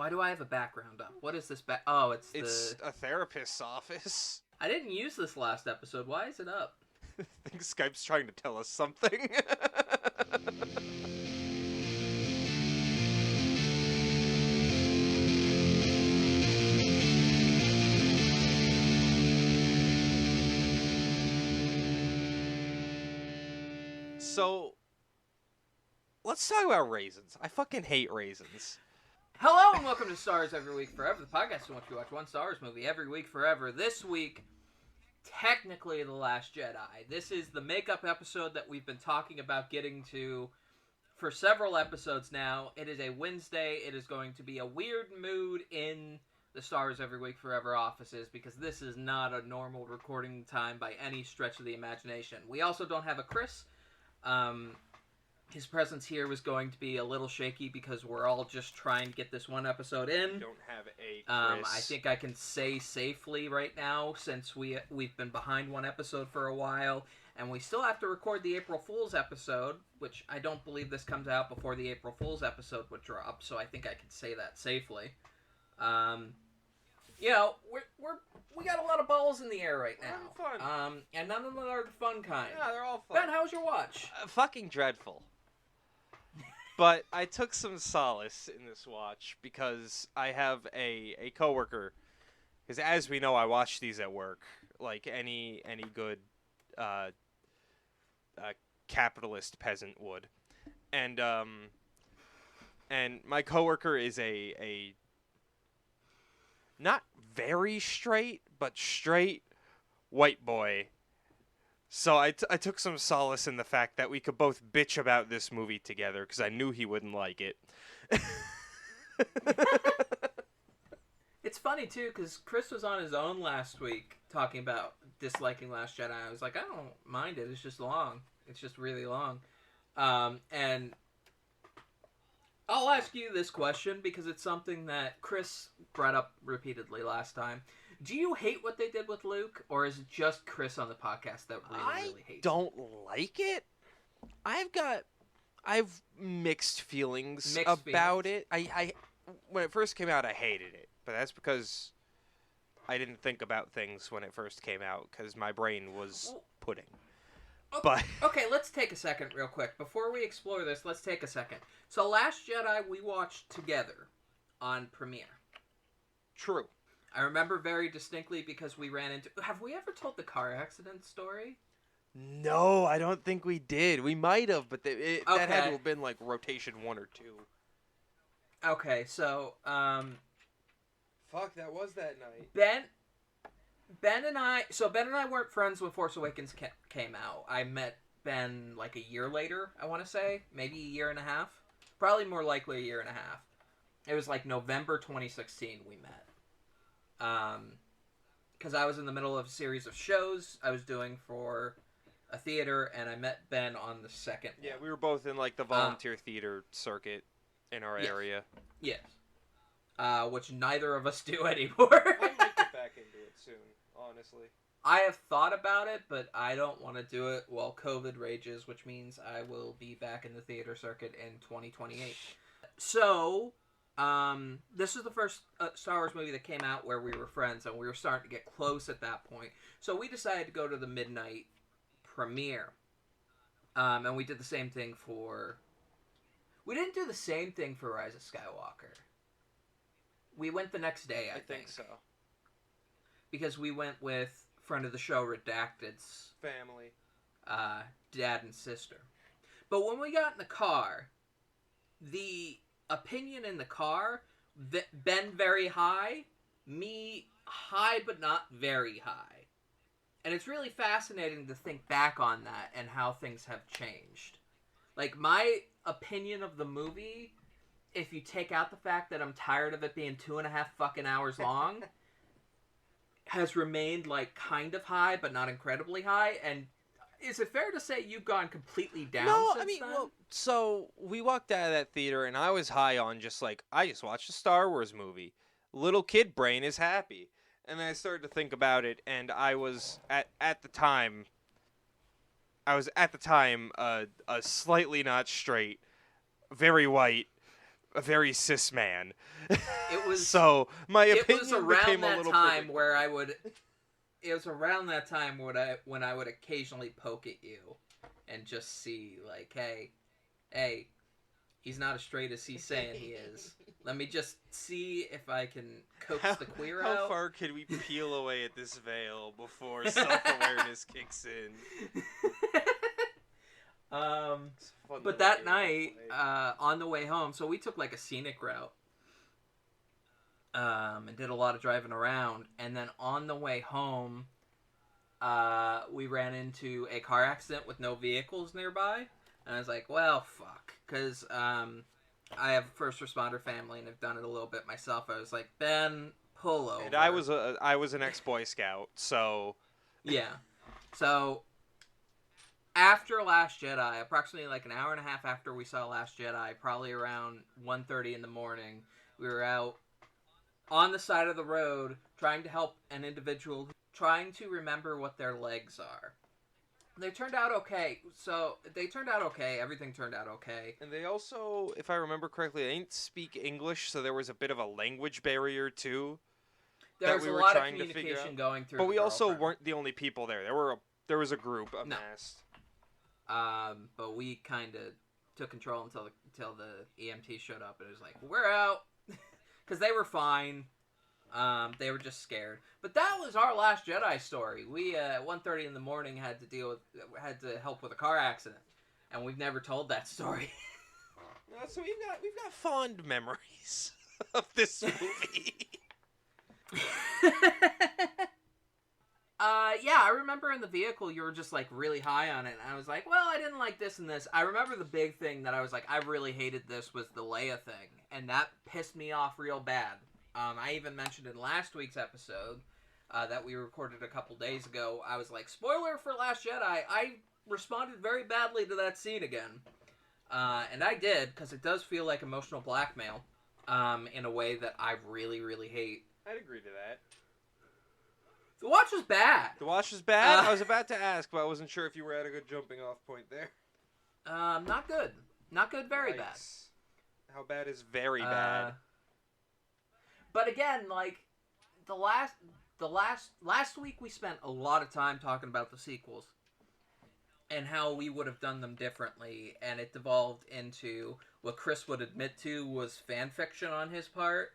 Why do I have a background up? What is this Oh, It's a therapist's office. I didn't use this last episode. Why is it up? I think Skype's trying to tell us something. So, let's talk about raisins. I fucking hate raisins. Hello and welcome to Stars Every Week Forever, the podcast in which we watch one Star Wars movie every week forever. This week, technically The Last Jedi. This is the makeup episode that we've been talking about getting to for several episodes now. It is a Wednesday. It is going to be a weird mood in the Stars Every Week Forever offices because this is not a normal recording time by any stretch of the imagination. We also don't have a Chris. His presence here was going to be a little shaky because we're all just trying to get this one episode in. Don't have a Chris. I think I can say safely right now, since we've been behind one episode for a while, and we still have to record the April Fool's episode, which I don't believe this comes out before the April Fool's episode would drop, so I think I can say that safely. You know, we got a lot of balls in the air right now. We're having fun. And none of them are the fun kind. Yeah, they're all fun. Ben, how was your watch? Fucking dreadful. But I took some solace in this watch because I have a coworker. Because as we know, I watch these at work, like any good capitalist peasant would, and my coworker is a not very straight, but straight white boy. So I took some solace in the fact that we could both bitch about this movie together because I knew he wouldn't like it. It's funny, too, because Chris was on his own last week talking about disliking Last Jedi. I was like, I don't mind it. It's just long. It's just really long. And I'll ask you this question because it's something that Chris brought up repeatedly last time. Do you hate what they did with Luke, or is it just Chris on the podcast that really hates it? I don't like it. I've mixed feelings about it. I when it first came out, I hated it, but that's because I didn't think about things when it first came out because my brain was pudding. Okay, let's take a second real quick. Before we explore this, let's take a second. So Last Jedi we watched together on Premiere. True. I remember very distinctly because we ran into... Have we ever told the car accident story? No, I don't think we did. We might have, but that had to have been like rotation 1 or 2. Okay, so... Fuck, that was that night. Ben and I weren't friends when Force Awakens came out. I met Ben like a year later, I want to say. Maybe a year and a half. Probably more likely a year and a half. It was like November 2016 we met. Because I was in the middle of a series of shows I was doing for a theater, and I met Ben on the second one. Yeah, we were both in like the volunteer theater circuit in our area. Yes. Which neither of us do anymore. I might get back into it soon, honestly. I have thought about it, but I don't want to do it while COVID rages, which means I will be back in the theater circuit in 2028. So... this is the first Star Wars movie that came out where we were friends, and we were starting to get close at that point. So we decided to go to the midnight premiere. And we did the same thing for... We didn't do the same thing for Rise of Skywalker. We went the next day, I think. So. Because we went with friend of the show, Redacted's... family. Dad and sister. But when we got in the car, the... opinion in the car, Ben very high, me high but not very high. And it's really fascinating to think back on that and how things have changed. Like, my opinion of the movie, if you take out the fact that I'm tired of it being 2.5 fucking hours long, has remained, like, kind of high but not incredibly high. And is it fair to say you've gone completely down since then? Well, so we walked out of that theater, and I was high on just like, I just watched a Star Wars movie. Little kid brain is happy. And then I started to think about it, and I was, at the time, a slightly not straight, very white, a very cis man. It was so my it opinion was around became a that little time where I would. It was around that time when I would occasionally poke at you, and just see like, hey, he's not as straight as he's saying he is. Let me just see if I can coax the queer how out. far can we peel away at this veil before self-awareness kicks in? But that night, on the way home, so we took like a scenic route, and did a lot of driving around, and then on the way home, we ran into a car accident with no vehicles nearby, and I was like, well, fuck, because I have a first responder family and I've done it a little bit myself. I was like, Ben, pull over. And I was an ex-Boy Scout, so yeah. So after Last Jedi, approximately like an hour and a half after we saw Last Jedi, probably around 1:30 in the morning, we were out on the side of the road trying to help an individual trying to remember what their legs are. They turned out okay. Everything turned out okay. And they also, if I remember correctly, they didn't speak English, so there was a bit of a language barrier too. There's a lot of communication going through. But we also weren't the only people there. There was a group amassed. No. But we kind of took control until the EMT showed up, and it was like, we're out, because they were fine. They were just scared. But that was our Last Jedi story. We at 1:30 in the morning had to help with a car accident, and we've never told that story. So we've got fond memories of this movie. Yeah, I remember in the vehicle you were just like really high on it, and I was like, well, I didn't like this and this. I remember the big thing that I was like, I really hated this was the Leia thing, and that pissed me off real bad. I even mentioned in last week's episode that we recorded a couple days ago, I was like, spoiler for Last Jedi, I responded very badly to that scene again. And I did, because it does feel like emotional blackmail in a way that I really, really hate. I'd agree to that. The watch was bad. The watch was bad? I was about to ask, but I wasn't sure if you were at a good jumping off point there. Not good. Not good, very bad. How bad is very bad? But again, like, last week we spent a lot of time talking about the sequels and how we would have done them differently, and it devolved into what Chris would admit to was fan fiction on his part.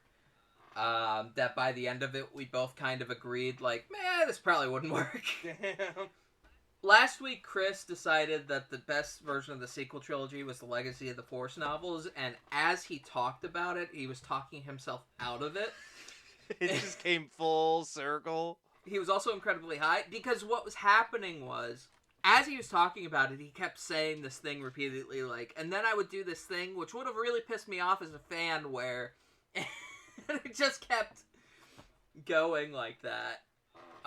That by the end of it, we both kind of agreed, like, man, this probably wouldn't work. Damn. Last week, Chris decided that the best version of the sequel trilogy was the Legacy of the Force novels, and as he talked about it, he was talking himself out of it. It just came full circle. He was also incredibly high, because what was happening was, as he was talking about it, he kept saying this thing repeatedly, like, and then I would do this thing, which would have really pissed me off as a fan, where it just kept going like that.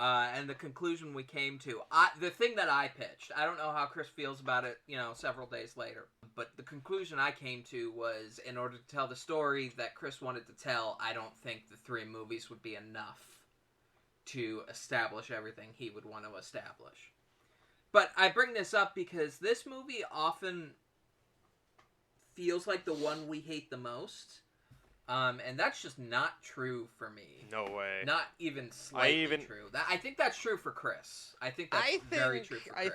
And the conclusion we came to, the thing that I pitched, I don't know how Chris feels about it, several days later, but the conclusion I came to was, in order to tell the story that Chris wanted to tell, I don't think the 3 movies would be enough to establish everything he would want to establish. But I bring this up because this movie often feels like the one we hate the most. And that's just not true for me. No way. Not even slightly true. I think that's true for Chris. I think that's very true for Chris.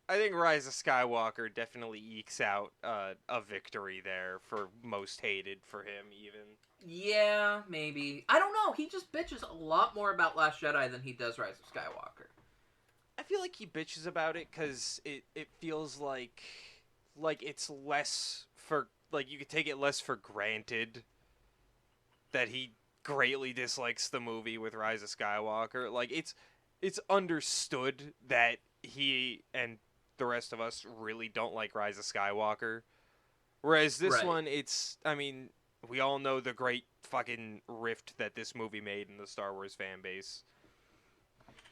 I think Rise of Skywalker definitely ekes out a victory there for most hated for him, even. Yeah, maybe. I don't know. He just bitches a lot more about Last Jedi than he does Rise of Skywalker. I feel like he bitches about it because it feels like it's less for... Like, you could take it less for granted that he greatly dislikes the movie with Rise of Skywalker. Like, it's understood that he and the rest of us really don't like Rise of Skywalker. Whereas this one, we all know the great fucking rift that this movie made in the Star Wars fan base.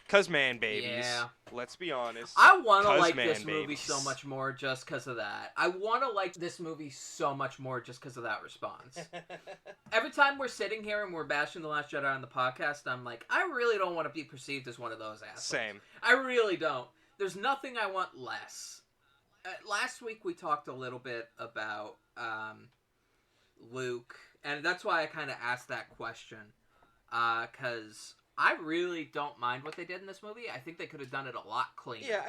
'Cause man babies. Yeah. Let's be honest. I want to like this movie so much more just because of that. I want to like this movie so much more just because of that response. Every time we're sitting here and we're bashing The Last Jedi on the podcast, I'm like, I really don't want to be perceived as one of those assholes. Same. I really don't. There's nothing I want less. Last week we talked a little bit about Luke, and that's why I kind of asked that question, because I really don't mind what they did in this movie. I think they could have done it a lot cleaner. Yeah,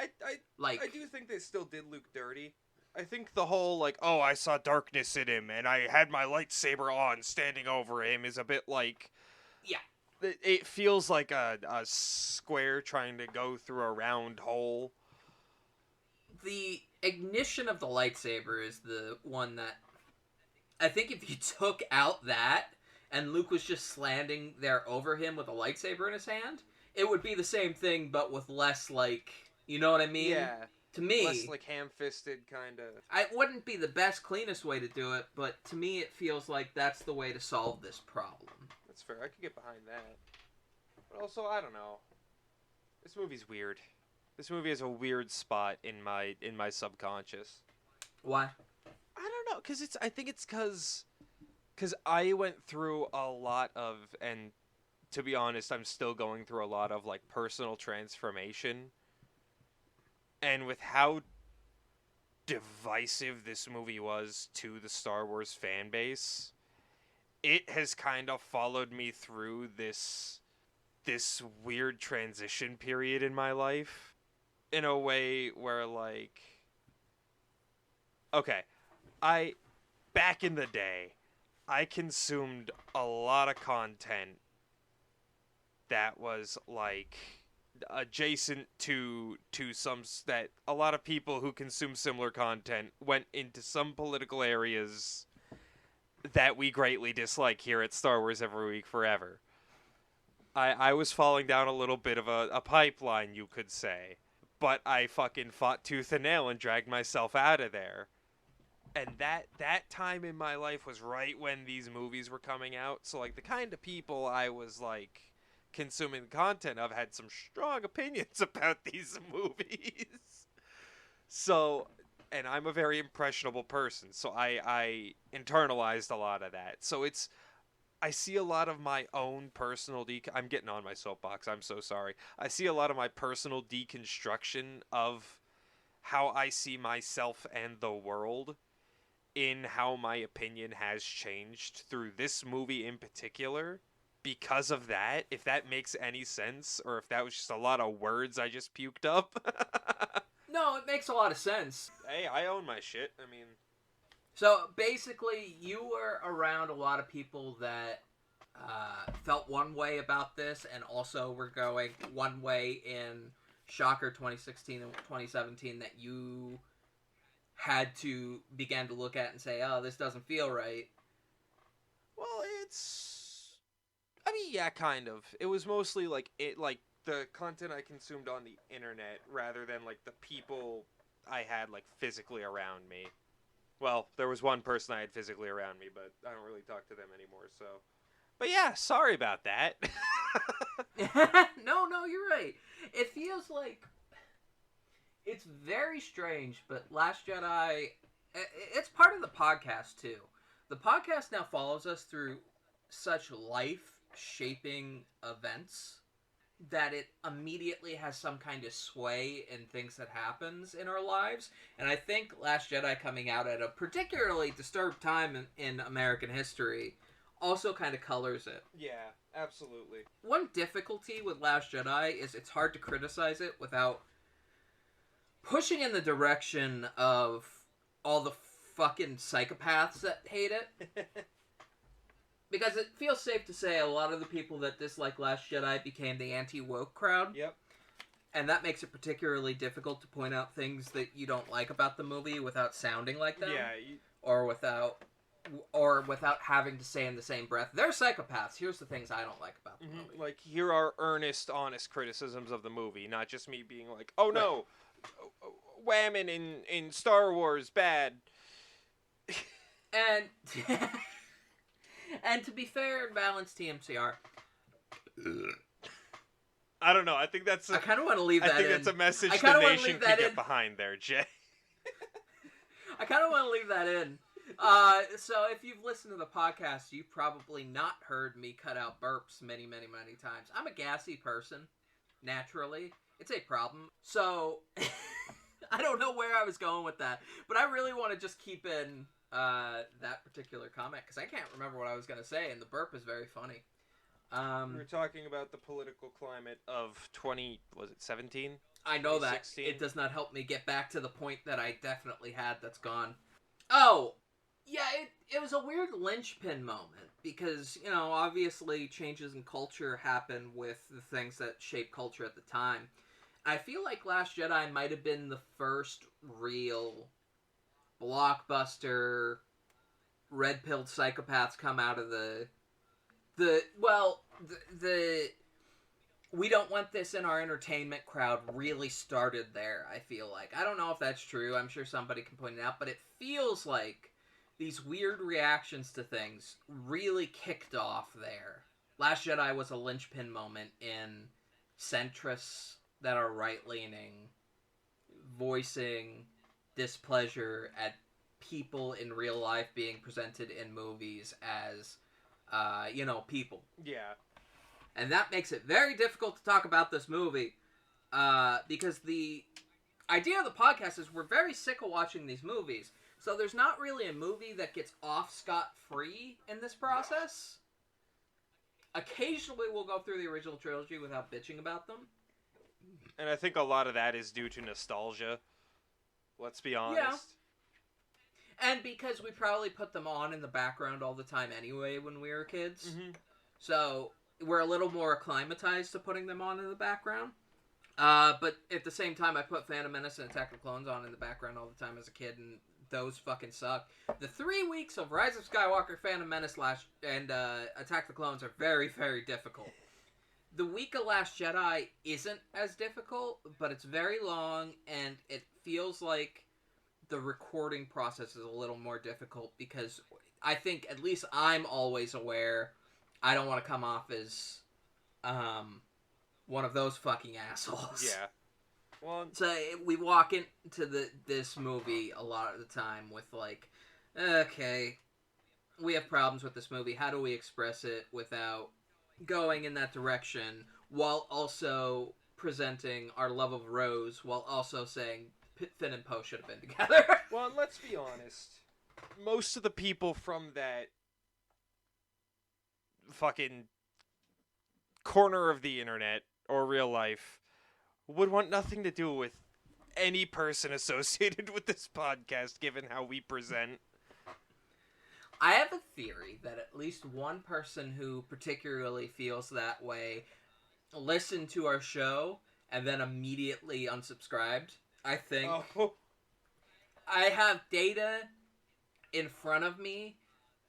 I do think they still did Luke dirty. I think the whole, like, oh, I saw darkness in him, and I had my lightsaber on standing over him is a bit like... Yeah. It feels like a square trying to go through a round hole. The ignition of the lightsaber is the one that... I think if you took out that, and Luke was just standing there over him with a lightsaber in his hand, it would be the same thing, but with less, like... You know what I mean? Yeah. To me... Less, like, ham-fisted, kind of... It wouldn't be the best, cleanest way to do it, but to me it feels like that's the way to solve this problem. That's fair. I could get behind that. But also, I don't know. This movie's weird. This movie has a weird spot in my subconscious. Why? I don't know, cause I think it's cause I went through a lot of, and to be honest, I'm still going through a lot of, like, personal transformation. And with how divisive this movie was to the Star Wars fan base, it has kind of followed me through this weird transition period in my life in a way where, like, okay, back in the day, I consumed a lot of content that was, like, adjacent to some that a lot of people who consume similar content went into some political areas that we greatly dislike here at Star Wars Every Week Forever. I was falling down a little bit of a pipeline, you could say. But I fucking fought tooth and nail and dragged myself out of there. And that time in my life was right when these movies were coming out. So, like, the kind of people I was, like, consuming the content of had some strong opinions about these movies. So, and I'm a very impressionable person, so I internalized a lot of that. So I see a lot of my own personal I'm getting on my soapbox, I'm so sorry. I see a lot of my personal deconstruction of how I see myself and the world in how my opinion has changed through this movie in particular. Because of that, if that makes any sense, or if that was just a lot of words I just puked up. No, it makes a lot of sense. Hey, I own my shit. I mean... So, basically, you were around a lot of people that felt one way about this, and also were going one way in Shocker 2016 and 2017 that you had to begin to look at and say, oh, this doesn't feel right. Well, I mean, yeah, kind of. It was mostly, like, the content I consumed on the internet rather than, like, the people I had, like, physically around me. Well, there was one person I had physically around me, but I don't really talk to them anymore, so... But yeah, sorry about that. No, you're right. It feels like... It's very strange, but Last Jedi... It's part of the podcast, too. The podcast now follows us through such life-shaping events that it immediately has some kind of sway in things that happens in our lives. And I think Last Jedi coming out at a particularly disturbed time in American history also kind of colors it. Yeah, absolutely. One difficulty with Last Jedi is it's hard to criticize it without pushing in the direction of all the fucking psychopaths that hate it. Because it feels safe to say a lot of the people that dislike Last Jedi became the anti-woke crowd. Yep. And that makes it particularly difficult to point out things that you don't like about the movie without sounding like them. Yeah. Or without having to say in the same breath, they're psychopaths. Here's the things I don't like about the movie. Like, here are earnest, honest criticisms of the movie, not just me being like, oh no, whammon in Star Wars, bad. And... And to be fair and balanced, TMCR. I don't know. I think that's. I kind of want to leave that in. I think that's a message the nation can get behind there, Jay. I kind of want to leave that in. So if you've listened to the podcast, you've probably not heard me cut out burps many, many, many times. I'm a gassy person, naturally. It's a problem. So I don't know where I was going with that, but I really want to just keep in that particular comment because I can't remember what I was gonna say, and the burp is very funny. We were talking about the political climate of 17? I know that 2016? it does not help me get back to the point that I definitely had that's gone. Oh, yeah, it was a weird linchpin moment because, obviously changes in culture happen with the things that shape culture at the time. I feel like Last Jedi might have been the first real blockbuster red-pilled psychopaths come out of the we don't want this in our entertainment crowd really started there, I feel like. I don't know if that's true. I'm sure somebody can point it out, but it feels like these weird reactions to things really kicked off there. Last Jedi was a linchpin moment in centrists that are right-leaning voicing displeasure at people in real life being presented in movies as, people. Yeah. And that makes it very difficult to talk about this movie because the idea of the podcast is we're very sick of watching these movies. So there's not really a movie that gets off scot-free in this process. Occasionally we'll go through the original trilogy without bitching about them. And I think a lot of that is due to nostalgia. Let's be honest. Yeah. And because we probably put them on in the background all the time anyway when we were kids. Mm-hmm. So we're a little more acclimatized to putting them on in the background. But at the same time, I put Phantom Menace and Attack of the Clones on in the background all the time as a kid, and those fucking suck. The 3 weeks of Rise of Skywalker, Phantom Menace, and Attack of the Clones are very, very difficult. The week of Last Jedi isn't as difficult, but it's very long, and it feels like the recording process is a little more difficult because I think, at least I'm always aware, I don't want to come off as one of those fucking assholes. Yeah. Well, so we walk into this movie a lot of the time with like, okay, we have problems with this movie. How do we express it without going in that direction while also presenting our love of Rose while also saying Finn and Poe should have been together? Well, and let's be honest. Most of the people from that fucking corner of the internet or real life would want nothing to do with any person associated with this podcast, given how we present. I have a theory that at least one person who particularly feels that way listened to our show and then immediately unsubscribed. I think. Oh. I have data in front of me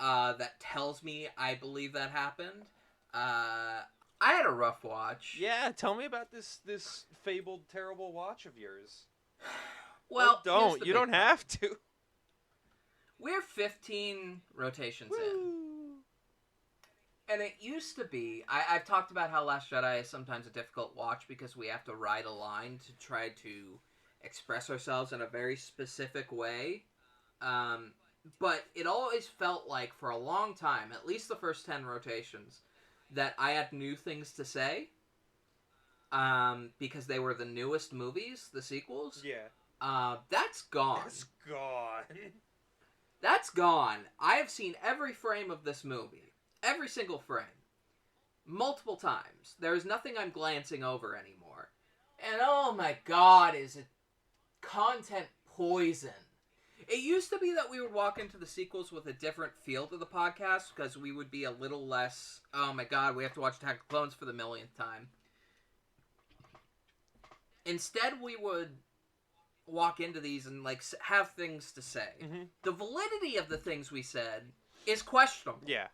that tells me I believe that happened. I had a rough watch. Yeah, tell me about this fabled terrible watch of yours. Well, don't. You don't have to. We're 15 rotations in. And it used to be, I've talked about how Last Jedi is sometimes a difficult watch because we have to ride a line to try to express ourselves in a very specific way. But it always felt like, for a long time, at least the first 10 rotations, that I had new things to say. Because they were the newest movies, the sequels. Yeah. That's gone. That's gone. That's gone. I have seen every frame of this movie. Every single frame. Multiple times. There is nothing I'm glancing over anymore. And oh my god, is it content poison. It used to be that we would walk into the sequels with a different feel to the podcast because we would be a little less, oh my god, we have to watch Attack of the Clones for the millionth time. Instead, we would walk into these and like have things to say. Mm-hmm. The validity of the things we said is questionable. Yeah.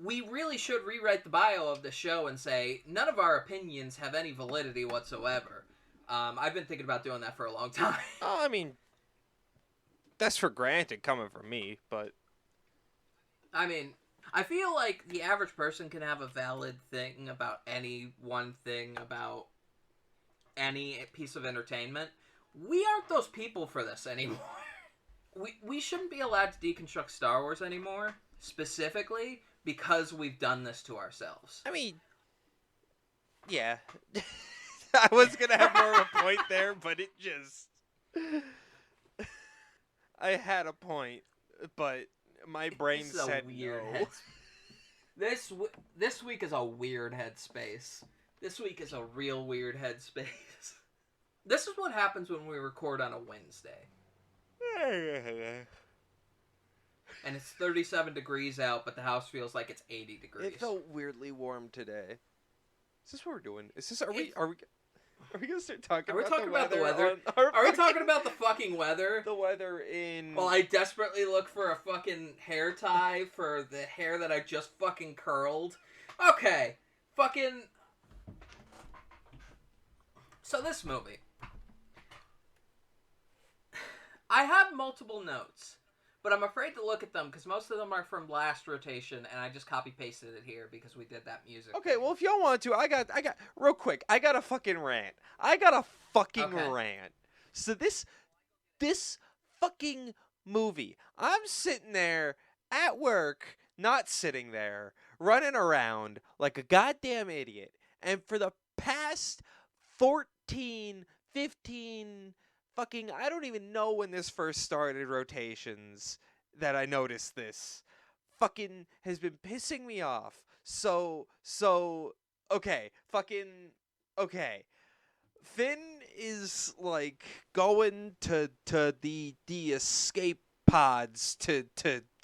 We really should rewrite the bio of the show and say none of our opinions have any validity whatsoever. I've been thinking about doing that for a long time. Oh, I mean, that's for granted coming from me, but I mean, I feel like the average person can have a valid thing about any one thing about any piece of entertainment. We aren't those people for this anymore. We shouldn't be allowed to deconstruct Star Wars anymore, specifically because we've done this to ourselves. I mean, yeah. I was going to have more of a point there, but it just... I had a point, but my brain This is a said weird no. head. This week is a weird headspace. This week is a real weird headspace. This is what happens when we record on a Wednesday. And it's 37 degrees out, but the house feels like it's 80 degrees. It felt weirdly warm today. Is this what we're doing? Is this are we gonna start talking? Are we talking about the weather? Are we talking about the fucking weather? The weather in. Well, I desperately look for a fucking hair tie for the hair that I just fucking curled. Okay, fucking. So this movie, I have multiple notes. But I'm afraid to look at them because most of them are from last rotation, and I just copy pasted it here because we did that music. Okay, well if y'all want to, I got real quick. I got a fucking rant. So this fucking movie. I'm sitting there at work, not sitting there, running around like a goddamn idiot, and for the past 14, 15. Fucking, I don't even know when this first started rotations that I noticed this. Fucking has been pissing me off. So, okay. Okay. Finn is, like, going to the escape pods to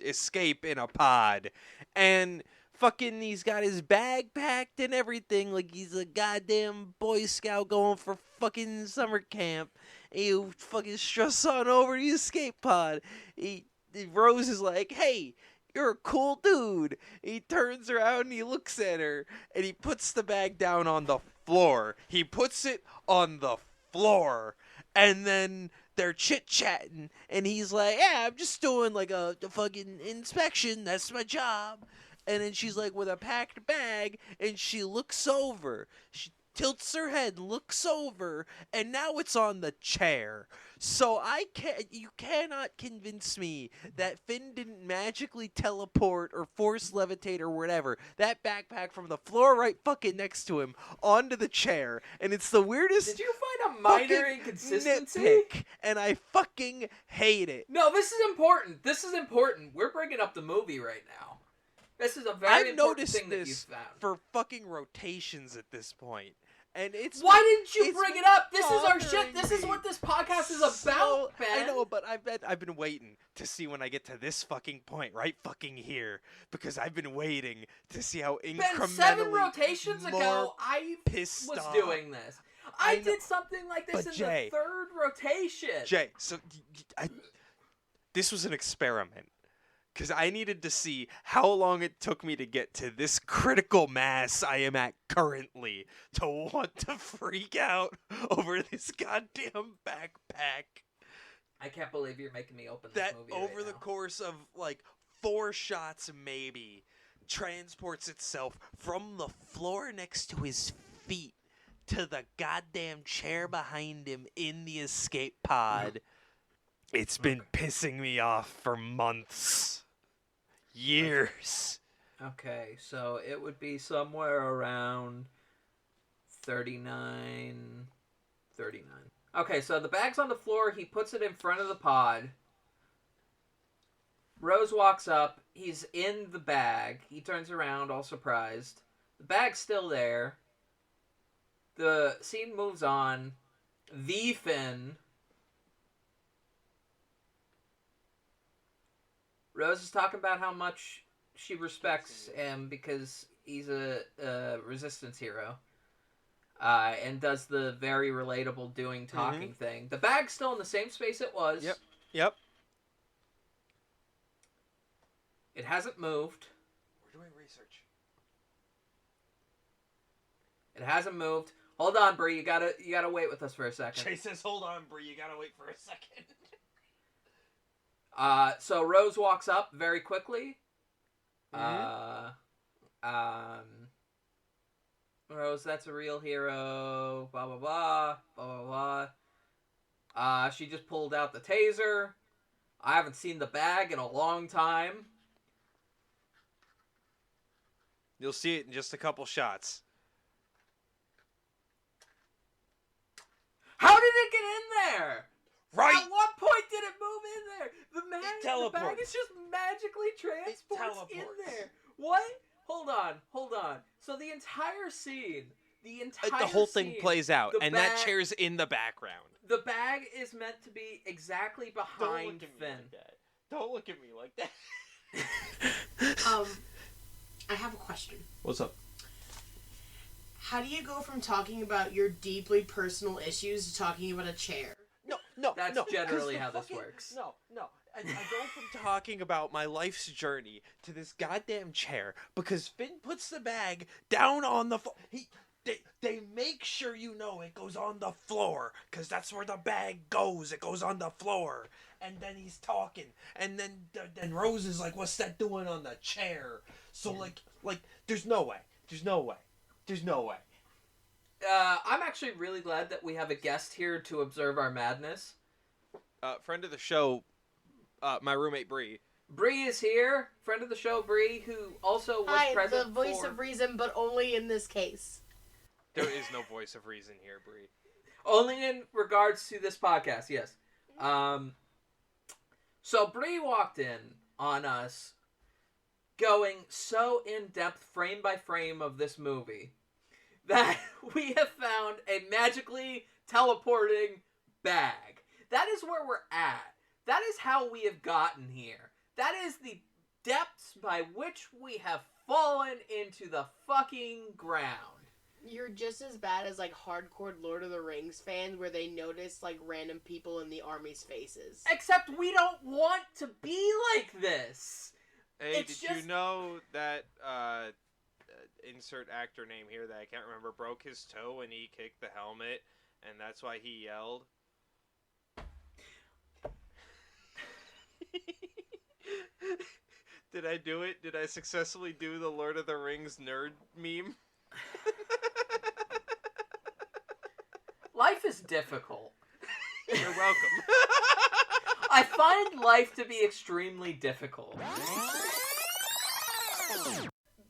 escape in a pod. And fucking he's got his bag packed and everything like he's a goddamn Boy Scout going for fucking summer camp. You fucking stress on over to the escape pod. Rose is like, hey, you're a cool dude. He turns around and he looks at her and he puts the bag down on the floor. And then they're chit-chatting and he's like, yeah, I'm just doing like a fucking inspection. That's my job. And then she's like with a packed bag and she looks over. She tilts her head, looks over, and now it's on the chair. So you cannot convince me that Finn didn't magically teleport or force levitate or whatever that backpack from the floor right fucking next to him onto the chair. And it's the weirdest. Did you find a minor inconsistency? Nitpick, and I fucking hate it. No, this is important. We're bringing up the movie right now. This is a very important thing that you found. For fucking rotations at this point. And why didn't you bring it up? This is our shit. This is what this podcast is about, Ben. I know, but I've been waiting to see when I get to this fucking point, right fucking here, because I've been waiting to see how incrementally Ben, 7 rotations ago, I was off. doing this. I did something like this in Jay, the 3rd rotation. Jay, so this was an experiment. Because I needed to see how long it took me to get to this critical mass I am at currently to want to freak out over this goddamn backpack. I can't believe you're making me open this movie over right the now. course of like 4 shots maybe transports itself from the floor next to his feet to the goddamn chair behind him in the escape pod. It's been pissing me off for months. Years. Okay, so it would be somewhere around 39. Okay, so the bag's on the floor. He puts it in front of the pod. Rose walks up. He's in the bag. He turns around, all surprised. The bag's still there. The scene moves on. The Finn. Rose is talking about how much she respects him because he's a resistance hero. And does the very relatable talking thing. The bag's still in the same space it was. Yep. It hasn't moved. We're doing research. It hasn't moved. Hold on, Bree. You gotta wait with us for a second. Jay says, hold on, Bree. You gotta wait for a second. So Rose walks up very quickly. Rose, that's a real hero. Blah, blah, blah. Blah, blah, blah. She just pulled out the taser. I haven't seen the bag in a long time. You'll see it in just a couple shots. How did it get in there? Right. At what point did it move in there? The bag teleports. is just magically transports in teleports. there. What? Hold on. So the entire scene, The whole thing plays out, and that chair's in the background. The bag is meant to be exactly behind Finn. Don't look at me like that. I have a question. What's up? How do you go from talking about your deeply personal issues to talking about a chair? No. That's generally how this works. No. I go from talking about my life's journey to this goddamn chair because Finn puts the bag down on the floor. They make sure you know it goes on the floor because that's where the bag goes. It goes on the floor. And then he's talking. And then Rose is like, what's that doing on the chair? So, like, there's no way. I'm actually really glad that we have a guest here to observe our madness. Friend of the show, my roommate Bree. Bree is here. Friend of the show, Bree, who also was present the voice of reason, but only in this case. There is no voice of reason here, Bree. Only in regards to this podcast, yes. So Bree walked in on us going so in-depth frame by frame of this movie that we have found a magically teleporting bag. That is where we're at. That is how we have gotten here. That is the depths by which we have fallen into the fucking ground. You're just as bad as, like, hardcore Lord of the Rings fans where they notice, like, random people in the army's faces. Except we don't want to be like this. Hey, did you know that, insert actor name here that I can't remember, broke his toe when he kicked the helmet, and that's why he yelled? Did I do it? Did I successfully do the Lord of the Rings nerd meme? Life is difficult. You're welcome. I find life to be extremely difficult.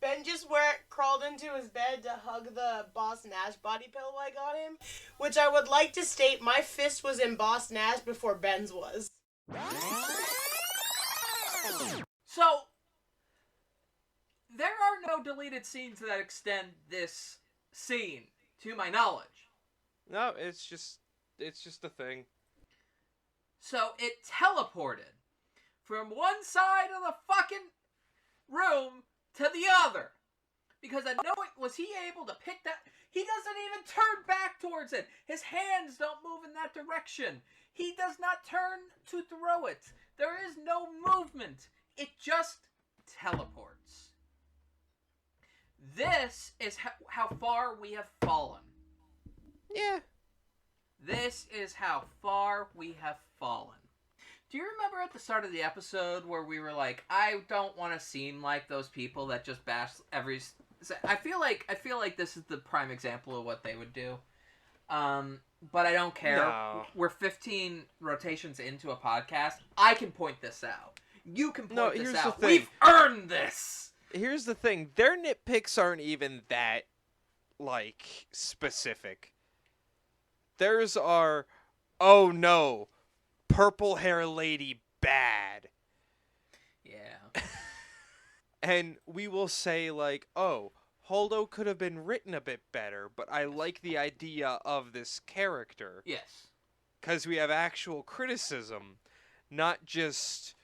Ben just crawled into his bed to hug the Boss Nash body pillow I got him, which I would like to state my fist was in Boss Nash before Ben's was. So, there are no deleted scenes that extend this scene, to my knowledge. No, it's just a thing. So, it teleported from one side of the fucking room to the other. Because I know was he able to pick that? He doesn't even turn back towards it. His hands don't move in that direction. He does not turn to throw it. There is no movement. It just teleports. This is how far we have fallen. Yeah. This is how far we have fallen. Do you remember at the start of the episode where we were like, I don't want to seem like those people that just bash every... I feel like this is the prime example of what they would do. But I don't care. No. We're 15 rotations into a podcast. I can point this out. You can point this out. We've earned this! Here's the thing. Their nitpicks aren't even that, like, specific. Theirs are, oh no, purple hair lady bad. Yeah. And we will say, like, oh, Holdo could have been written a bit better, but I like the idea of this character. Yes. Because we have actual criticism, not just,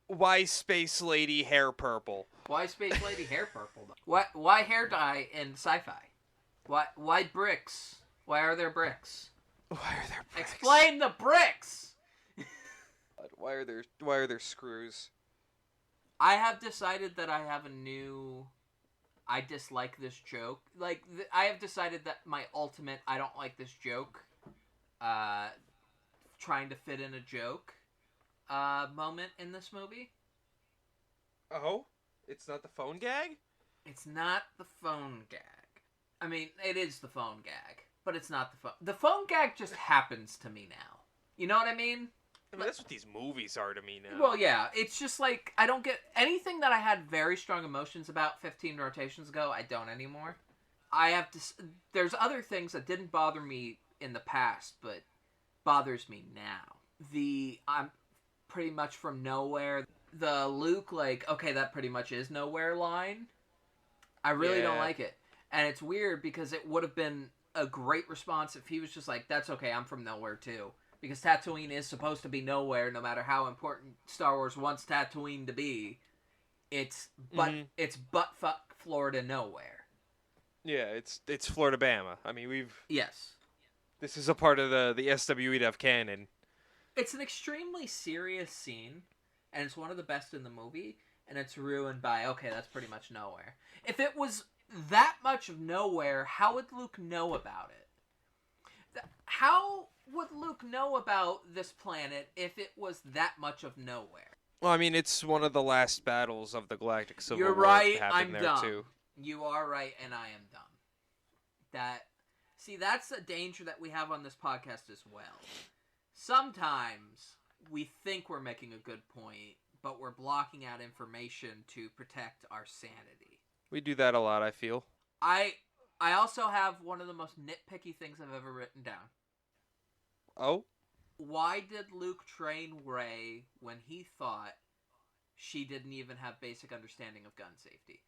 why Space Lady hair purple? Why Space Lady hair purple? Why hair dye in sci-fi? Why bricks? Why are there bricks? Why are there bricks? Explain the bricks! Why are there screws? I have decided that I have a new... I dislike this joke. Like, I have decided that my ultimate I don't like this joke, trying to fit in a joke, moment in this movie. Oh? It's not the phone gag? It's not the phone gag. I mean, it is the phone gag, but it's not the phone... The phone gag just happens to me now. You know what I mean? I mean, that's what these movies are to me now. Well, yeah. It's just like, I don't get... Anything that I had very strong emotions about 15 rotations ago, I don't anymore. I have to... There's other things that didn't bother me in the past, but bothers me now. I'm pretty much from nowhere. The Luke, like, okay, that pretty much is nowhere line. I really don't like it. And it's weird because it would have been a great response if he was just like, that's okay, I'm from nowhere too. Because Tatooine is supposed to be nowhere, no matter how important Star Wars wants Tatooine to be. It's buttfuck Florida nowhere. Yeah, it's Florida Bama. I mean, Yes. This is a part of the SWEF canon. It's an extremely serious scene, and it's one of the best in the movie, and it's ruined by, okay, that's pretty much nowhere. If it was that much of nowhere, how would Luke know about it? How would Luke know about this planet if it was that much of nowhere? Well, I mean, it's one of the last battles of the Galactic Civil You're War. right, happened I'm there dumb. too. You are right, and I am dumb. That's a danger that we have on this podcast as well. Sometimes we think we're making a good point, but we're blocking out information to protect our sanity. We do that a lot, I feel. I also have one of the most nitpicky things I've ever written down. Oh? Why did Luke train Rey when he thought she didn't even have basic understanding of gun safety?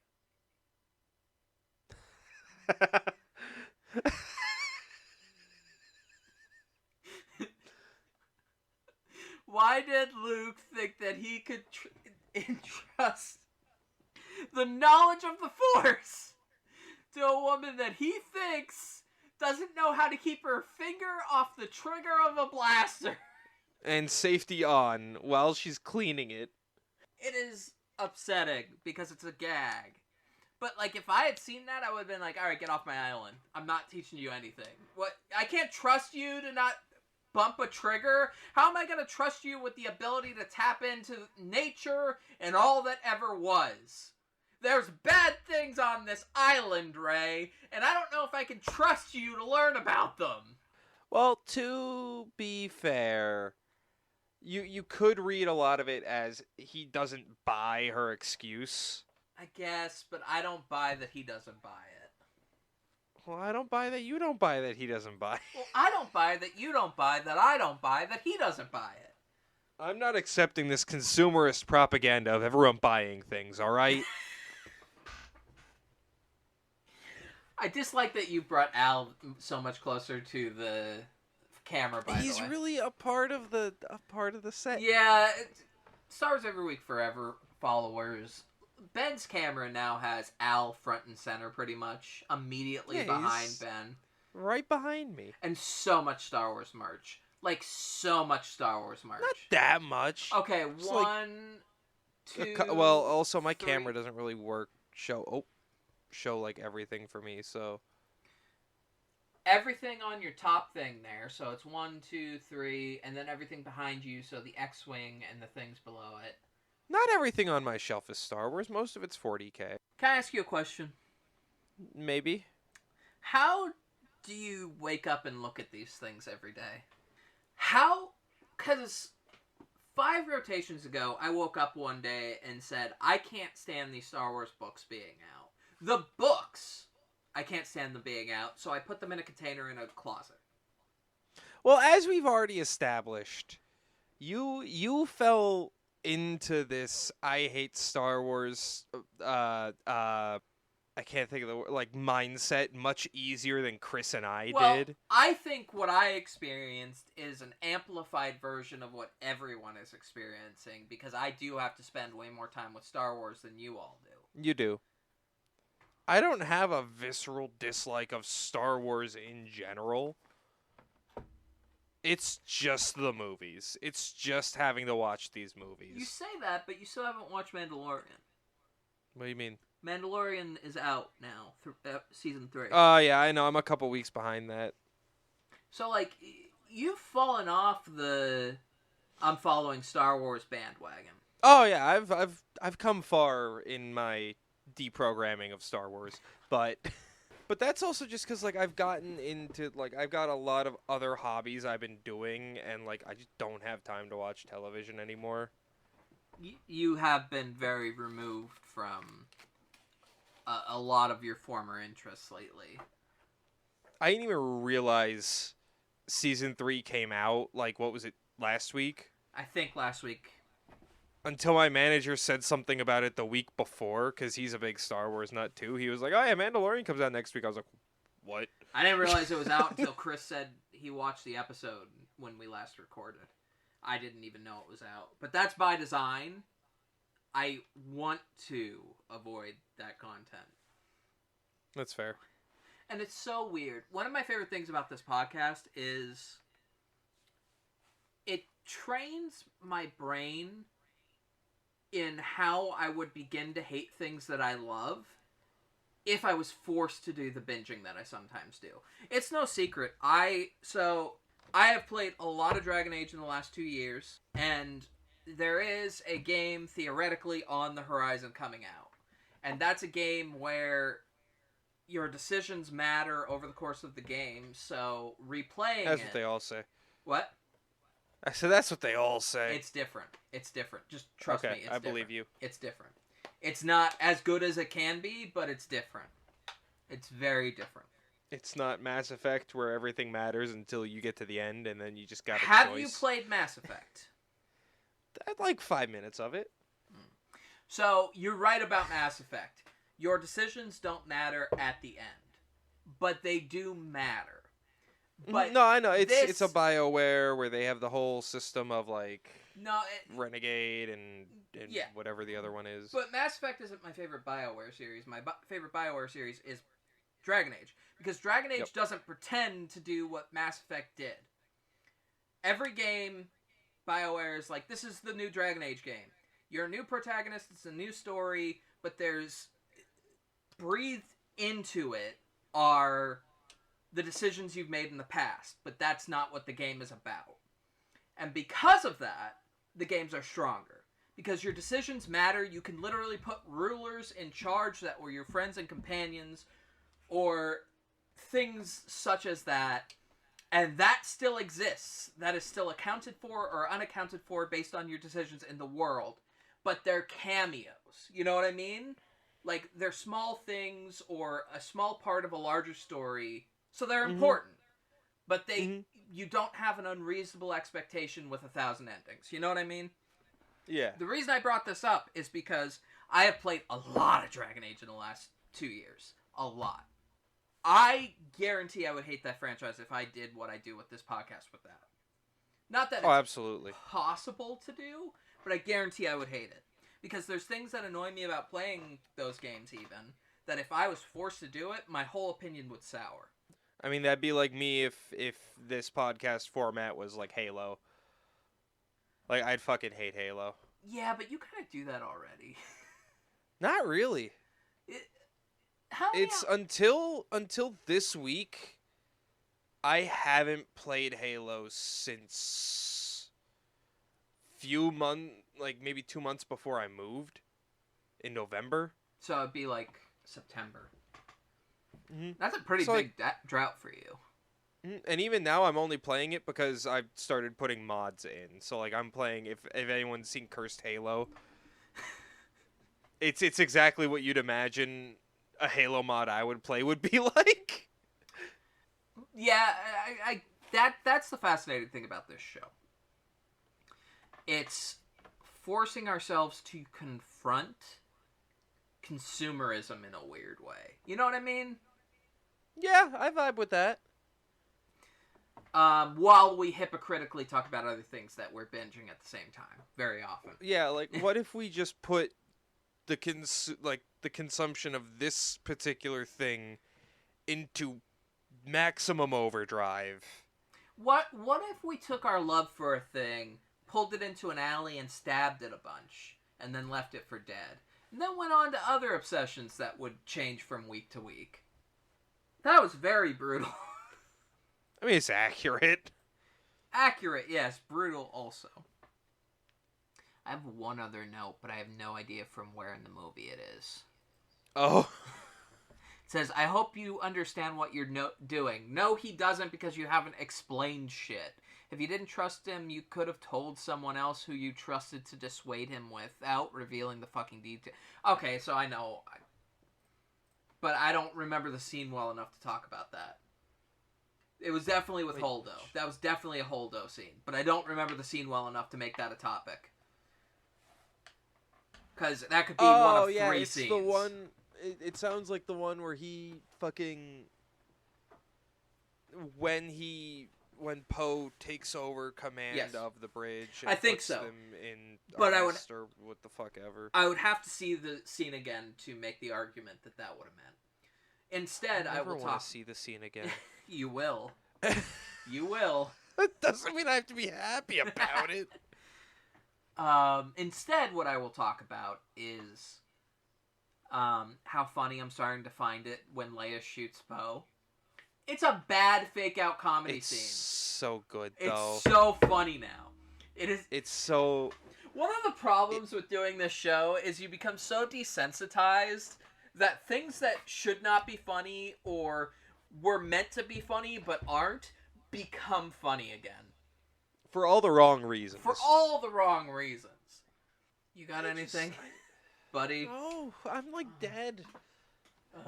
Why did Luke think that he could entrust the knowledge of the Force to a woman that he thinks doesn't know how to keep her finger off the trigger of a blaster? And safety on while she's cleaning it. It is upsetting because it's a gag. But, like, if I had seen that, I would have been like, alright, get off my island. I'm not teaching you anything. What? I can't trust you to not bump a trigger? How am I going to trust you with the ability to tap into nature and all that ever was? There's bad things on this island, Rey, and I don't know if I can trust you to learn about them. Well, to be fair, you could read a lot of it as he doesn't buy her excuse. I guess, but I don't buy that he doesn't buy it. Well, I don't buy that you don't buy that he doesn't buy. Well, I don't buy that you don't buy that I don't buy that he doesn't buy it. I'm not accepting this consumerist propaganda of everyone buying things, alright? I dislike that you brought Al so much closer to the camera, by the way. He's really a part of the set. Yeah, Star Wars Every Week Forever followers. Ben's camera now has Al front and center pretty much, immediately behind Ben. Right behind me. And so much Star Wars merch. Like, so much Star Wars merch. Not that much. Okay, It's one, two, well, also my three. camera doesn't really show like everything for me, so Everything on your top thing there, so it's 1, 2, 3, and then everything behind you, so the X-Wing and the things below it. not everything on my shelf is Star Wars. Most of it's 40K. Can I ask you a question? Maybe. How do you wake up and look at these things every day? How? Because 5 rotations ago, I woke up one day and said, I can't stand these Star Wars books being out. The books, I can't stand them being out, so I put them in a container in a closet. Well, as we've already established, you fell into this I hate Star Wars I can't think of the word, like, mindset much easier than Chris and I did. I think what I experienced is an amplified version of what everyone is experiencing, because I do have to spend way more time with Star Wars than you all do. You do. I don't have a visceral dislike of Star Wars in general. It's just the movies. It's just having to watch these movies. You say that, but you still haven't watched Mandalorian. What do you mean? Mandalorian is out now, season 3. Oh, yeah, I know. I'm a couple weeks behind that. So, like, you've fallen off the I'm following Star Wars bandwagon. Oh, yeah, I've come far in my deprogramming of Star Wars, but that's also just because, like, I've gotten into, like, I've got a lot of other hobbies I've been doing, and, like, I just don't have time to watch television anymore. You have been very removed from a lot of your former interests lately. I didn't even realize season 3 came out, like, what was it, last week? I think last week. Until my manager said something about it the week before, because he's a big Star Wars nut too. He was like, "Oh yeah, Mandalorian comes out next week." I was like, "What?" I didn't realize it was out until Chris said he watched the episode when we last recorded. I didn't even know it was out. But that's by design. I want to avoid that content. That's fair. And it's so weird. One of my favorite things about this podcast is it trains my brain in how I would begin to hate things that I love if I was forced to do the binging that I sometimes do. It's no secret. I have played a lot of Dragon Age in the last 2 years, and there is a game theoretically on the horizon coming out. And that's a game where your decisions matter over the course of the game, so replaying That's what they all say. What? I said that's what they all say. It's different. It's different. Just trust me. It's different. I believe you. It's different. It's not as good as it can be, but it's different. It's very different. It's not Mass Effect where everything matters until you get to the end and then you just got a Have choice. you played Mass Effect? I had like 5 minutes of it. So, you're right about Mass Effect. Your decisions don't matter at the end, but they do matter. But no, I know. It's a BioWare where they have the whole system of like Renegade and yeah. whatever the other one is. But Mass Effect isn't my favorite BioWare series. My favorite BioWare series is Dragon Age. Because Dragon Age doesn't pretend to do what Mass Effect did. Every game, BioWare is like, this is the new Dragon Age game. You're a new protagonist, it's a new story, but there's... breathed into it are the decisions you've made in the past, but that's not what the game is about. And because of that, the games are stronger. Because your decisions matter, you can literally put rulers in charge that were your friends and companions, or things such as that, and that still exists. That is still accounted for or unaccounted for based on your decisions in the world. But they're cameos. You know what I mean? Like, they're small things or a small part of a larger story, so they're important. But you don't have an unreasonable expectation with 1,000 endings. You know what I mean? Yeah. The reason I brought this up is because I have played a lot of Dragon Age in the last 2 years. A lot. I guarantee I would hate that franchise if I did what I do with this podcast with that. Not that it's absolutely possible to do, but I guarantee I would hate it. Because there's things that annoy me about playing those games even, that if I was forced to do it, my whole opinion would sour. I mean, that'd be like me if this podcast format was like Halo. Like, I'd fucking hate Halo. Yeah, but you kind of do that already. Not really. It's until this week, I haven't played Halo since few months, like maybe 2 months before I moved in November. So it'd be like September. That's a pretty big drought for you. And even now, I'm only playing it because I've started putting mods in. So like, I'm playing. If anyone's seen Cursed Halo, it's exactly what you'd imagine a Halo mod I would play would be like. Yeah, that's the fascinating thing about this show. It's forcing ourselves to confront consumerism in a weird way. You know what I mean? Yeah, I vibe with that. While we hypocritically talk about other things that we're binging at the same time, very often. Yeah, like, what if we just put the consumption of this particular thing into maximum overdrive? What if we took our love for a thing, pulled it into an alley and stabbed it a bunch, and then left it for dead? And then went on to other obsessions that would change from week to week. That was very brutal. I mean, it's accurate. Accurate, yes. Brutal also. I have one other note, but I have no idea from where in the movie it is. Oh. It says, I hope you understand what you're doing. No, he doesn't, because you haven't explained shit. If you didn't trust him, you could have told someone else who you trusted to dissuade him without revealing the fucking detail. Okay, so I know. But I don't remember the scene well enough to talk about that. It was definitely with Wait. Holdo. That was definitely a Holdo scene. But I don't remember the scene well enough to make that a topic. Because that could be one of three it's scenes. the one. It sounds like the one where he fucking when Poe takes over command Yes. of the bridge. And I think puts so. Them in But arrest or what the fuck ever. I would have to see the scene again to make the argument that that would have meant. Instead, I never will want to see the scene again. You will. You will. That doesn't mean I have to be happy about it. Instead, what I will talk about is how funny I'm starting to find it when Leia shoots Poe. It's a bad fake-out comedy It's scene. so good, though. It's so funny now. It is. It's so... One of the problems with doing this show is you become so desensitized that things that should not be funny or were meant to be funny but aren't become funny again. For all the wrong reasons. For all the wrong reasons. You got anything, buddy? No, I'm like dead.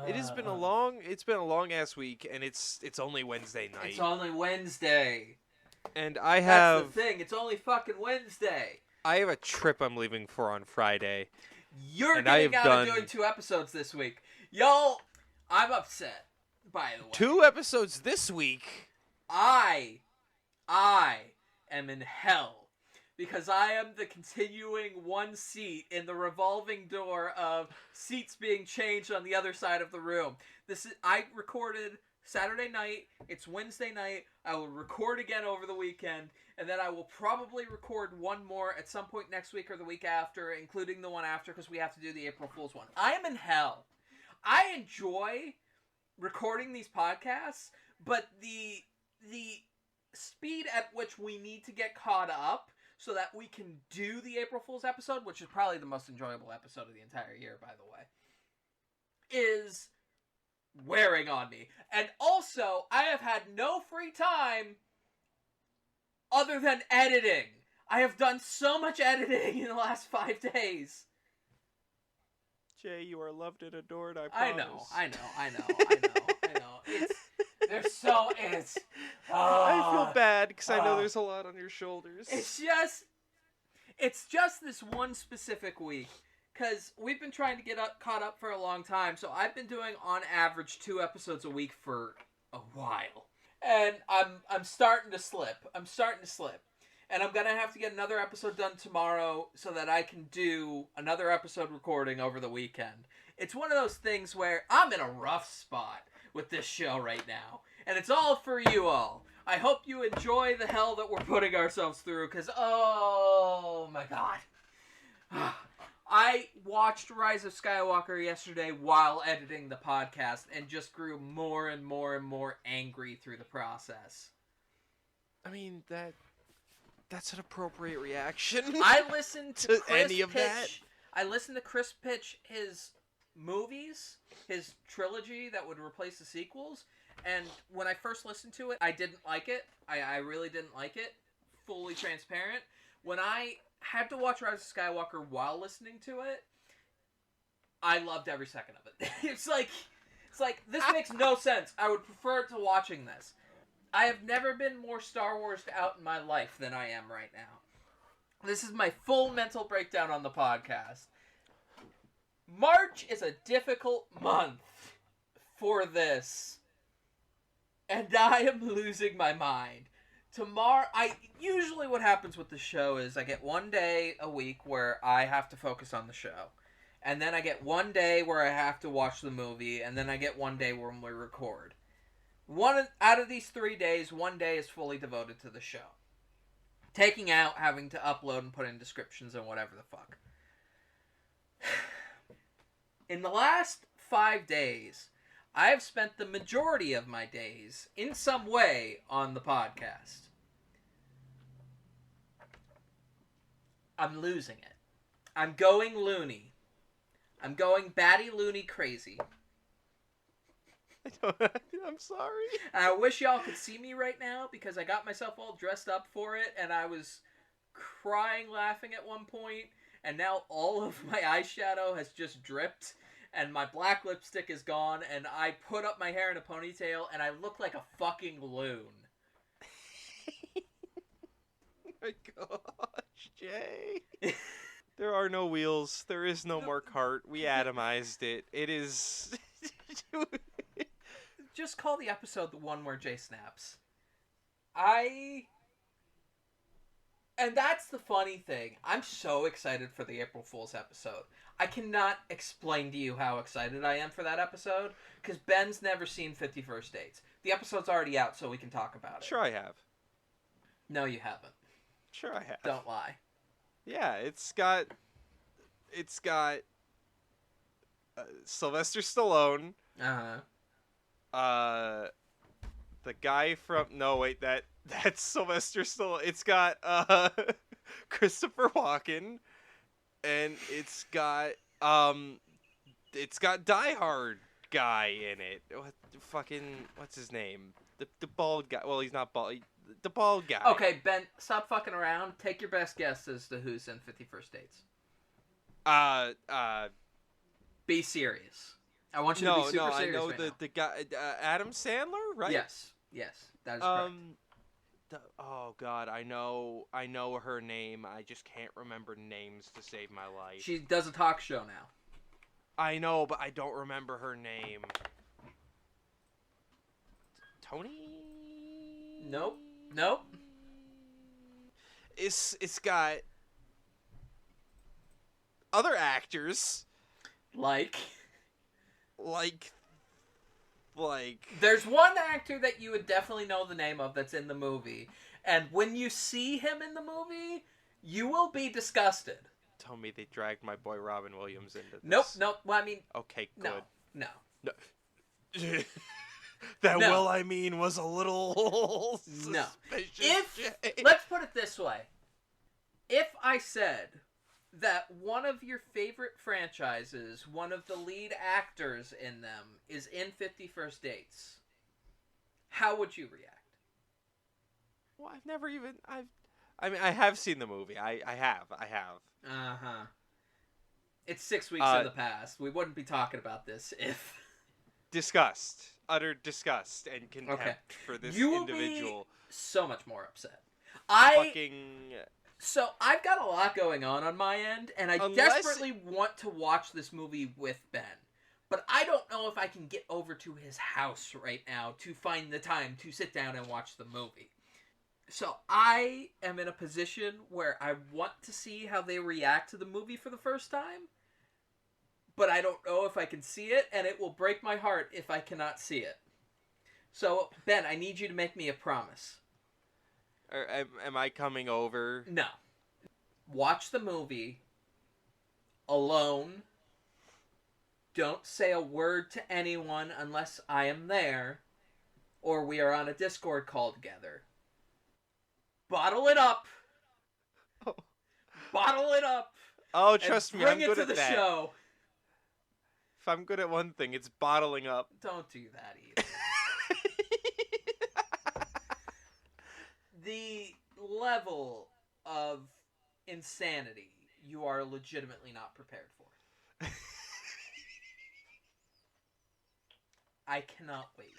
It has been a long ass week, and it's only Wednesday night. It's only Wednesday. And I That's have the thing. It's only fucking Wednesday. I have a trip I'm leaving for on Friday. You're And getting I have out of done- doing 2 episodes this week. Yo, I'm upset, by the way. 2 episodes this week. I am in hell. Because I am the continuing one seat in the revolving door of seats being changed on the other side of the room. I recorded Saturday night. It's Wednesday night. I will record again over the weekend. And then I will probably record one more at some point next week or the week after, including the one after, because we have to do the April Fool's one. I am in hell. I enjoy recording these podcasts, but the speed at which we need to get caught up so that we can do the April Fool's episode, which is probably the most enjoyable episode of the entire year, by the way, is wearing on me. And also, I have had no free time other than editing. I have done so much editing in the last 5 days. Jay, you are loved and adored, I promise. I know. I feel bad because I know there's a lot on your shoulders. It's just this one specific week. Because we've been trying to get caught up for a long time, so I've been doing on average 2 episodes a week for a while. And I'm starting to slip. And I'm going to have to get another episode done tomorrow so that I can do another episode recording over the weekend. It's one of those things where I'm in a rough spot with this show right now. And it's all for you all. I hope you enjoy the hell that we're putting ourselves through, because, oh my god. I watched Rise of Skywalker yesterday while editing the podcast and just grew more and more and more angry through the process. I mean, that's an appropriate reaction. I listened to Chris any of pitch, that. I listened to Chris pitch his movies, his trilogy that would replace the sequels, and when I first listened to it, I didn't like it. I really didn't like it. Fully transparent. When I had to watch Rise of Skywalker while listening to it, I loved every second of it. It's like this makes no sense. I would prefer to watching this. I have never been more Star Wars out in my life than I am right now. This is my full mental breakdown on the podcast. March is a difficult month for this. And I am losing my mind. Tomorrow, usually what happens with the show is I get one day a week where I have to focus on the show. And then I get one day where I have to watch the movie. And then I get one day when we record. One out of these 3 days, one day is fully devoted to the show. Taking out having to upload and put in descriptions and whatever the fuck. In the last 5 days, I have spent the majority of my days in some way on the podcast. I'm losing it. I'm going loony. I'm going batty loony crazy. I'm sorry. And I wish y'all could see me right now because I got myself all dressed up for it and I was crying laughing at one point and now all of my eyeshadow has just dripped and my black lipstick is gone, and I put up my hair in a ponytail, and I look like a fucking loon. Oh my gosh, Jay. There are no wheels. There is no more cart. We atomized it. It is... Just call the episode the one where Jay snaps. And that's the funny thing. I'm so excited for the April Fool's episode. I cannot explain to you how excited I am for that episode, because Ben's never seen 50 First Dates. The episode's already out, so we can talk about it. Sure I have. No, you haven't. Sure I have. Don't lie. Yeah, it's got Sylvester Stallone. Uh-huh. The guy from that's Sylvester Stallone. It's got Christopher Walken, and it's got Die Hard guy in it. What's his name? The bald guy. Well, he's not bald. The bald guy. Okay, Ben, stop fucking around. Take your best guess as to who's in 50 First Dates. Be serious. I want you to be super serious. I know right now. the guy, Adam Sandler, right? Yes, that is correct. Oh God, I know her name. I just can't remember names to save my life. She does a talk show now. I know, but I don't remember her name. Tony? Nope. It's got other actors Like there's there's one actor that you would definitely know the name of that's in the movie, and when you see him in the movie, you will be disgusted. Tell me they dragged my boy Robin Williams into this. Nope. Well, I mean, Okay, good. No. That No. will I mean was a little No. suspicious. Let's put it this way. If I said that one of your favorite franchises, one of the lead actors in them, is in 50 First Dates, how would you react? Well, I mean, I have seen the movie. I have. Uh-huh. It's 6 weeks in the past. We wouldn't be talking about this if... Disgust. Utter disgust and contempt for this you will individual. Be so much more upset. So, I've got a lot going on my end, and I desperately want to watch this movie with Ben. But I don't know if I can get over to his house right now to find the time to sit down and watch the movie. So, I am in a position where I want to see how they react to the movie for the first time, but I don't know if I can see it, and it will break my heart if I cannot see it. So, Ben, I need you to make me a promise. Am I coming over? No. Watch the movie alone. Don't say a word to anyone unless I am there, or we are on a Discord call together. Bottle it up. Oh. Bottle it up. Oh, trust me, I'm Bring it good to at the that. show. If I'm good at one thing, it's bottling up. Don't do that either. The level of insanity you are legitimately not prepared for. I cannot wait.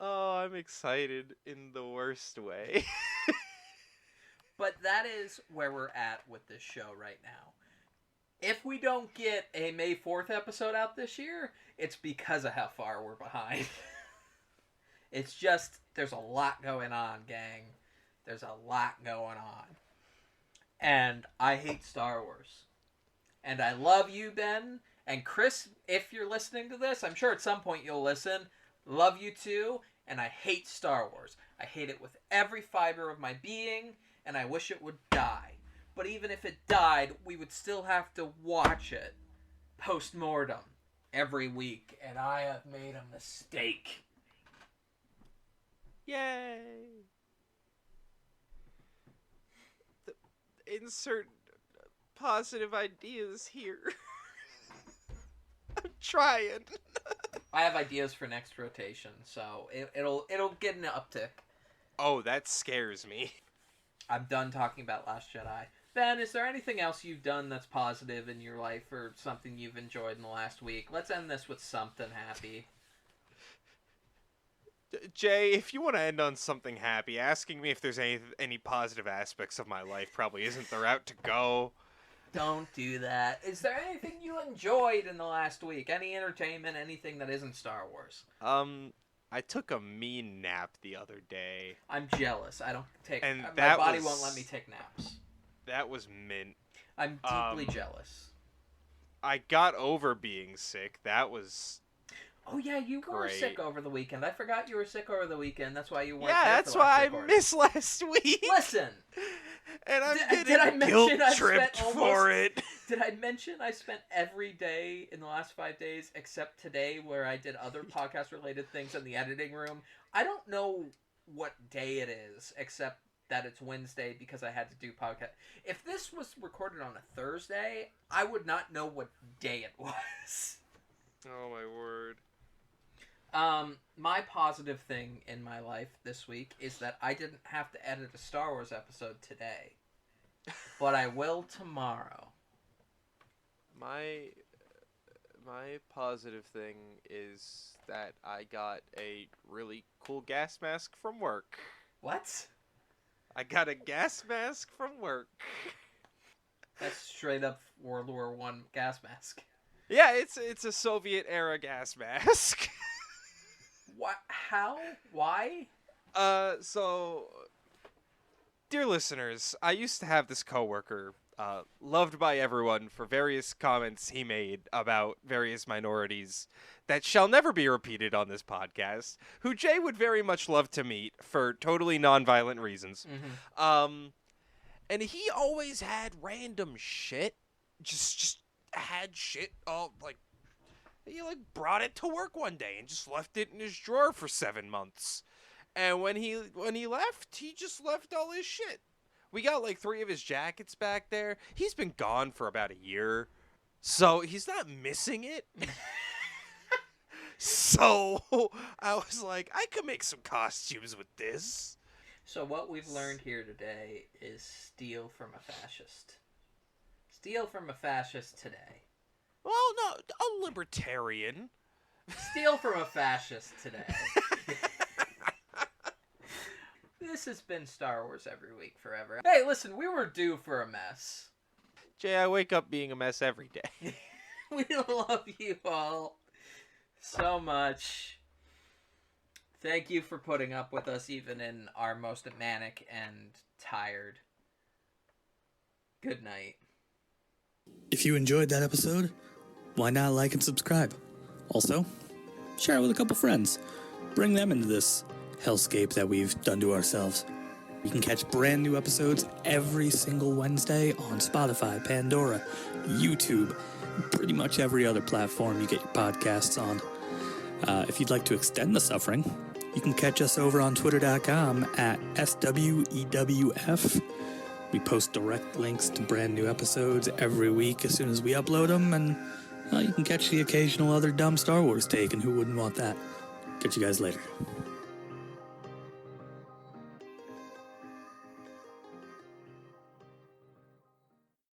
Oh, I'm excited in the worst way. But that is where we're at with this show right now. If we don't get a May 4th episode out this year, it's because of how far we're behind. It's just, there's a lot going on, gang. There's a lot going on. And I hate Star Wars. And I love you, Ben. And Chris, if you're listening to this, I'm sure at some point you'll listen. Love you too. And I hate Star Wars. I hate it with every fiber of my being. And I wish it would die. But even if it died, we would still have to watch it post-mortem every week. And I have made a mistake. Yay! Insert positive ideas here. I'm trying. I have ideas for next rotation, so it'll get an uptick. Oh, that scares me. I'm done talking about Last Jedi. Ben, is there anything else you've done that's positive in your life or something you've enjoyed in the last week? Let's end this with something happy. Jay, if you want to end on something happy, asking me if there's any positive aspects of my life probably isn't the route to go. Don't do that. Is there anything you enjoyed in the last week? Any entertainment, anything that isn't Star Wars? I took a mean nap the other day. I'm jealous. I don't take... And my that body was- won't let me take naps. That was mint. I'm deeply jealous. I got over being sick. That was... Oh, yeah, you were Great. sick over the weekend. I forgot you were sick over the weekend. That's why you weren't Yeah, there that's for last why I recording. missed last week. Listen! And I'm Did I getting mention I guilt-tripped spent for it. Did I mention I spent every day in the last 5 days except today where I did other podcast-related things in the editing room? I don't know what day it is, except that it's Wednesday because I had to do podcast. If this was recorded on a Thursday, I would not know what day it was. Oh, my word. My positive thing in my life this week is that I didn't have to edit a Star Wars episode today. But I will tomorrow. My positive thing is that I got a really cool gas mask from work. What? I got a gas mask from work. That's straight up World War I gas mask. Yeah, it's a Soviet era gas mask. What? How? Why? So, dear listeners, I used to have this coworker, loved by everyone for various comments he made about various minorities that shall never be repeated on this podcast, who Jay would very much love to meet for totally nonviolent reasons. Mm-hmm. And he always had random shit. Just had shit all like he brought it to work one day and just left it in his drawer for 7 months. And when he left, he just left all his shit. We got 3 of his jackets back there. He's been gone for about a year. So he's not missing it. So I was like, I could make some costumes with this. So what we've learned here today is steal from a fascist. Steal from a fascist today. Well, no, a libertarian. Steal from a fascist today. This has been Star Wars Every Week Forever. Hey, listen, we were due for a mess. Jay, I wake up being a mess every day. We love you all so much. Thank you for putting up with us even in our most manic and tired. Good night. If you enjoyed that episode, why not like and subscribe? Also, share it with a couple friends. Bring them into this hellscape that we've done to ourselves. You can catch brand new episodes every single Wednesday on Spotify, Pandora, YouTube, pretty much every other platform you get your podcasts on. If you'd like to extend the suffering, you can catch us over on Twitter.com at SWEWF. We post direct links to brand new episodes every week as soon as we upload them, and you can catch the occasional other dumb Star Wars take, and who wouldn't want that? Catch you guys later.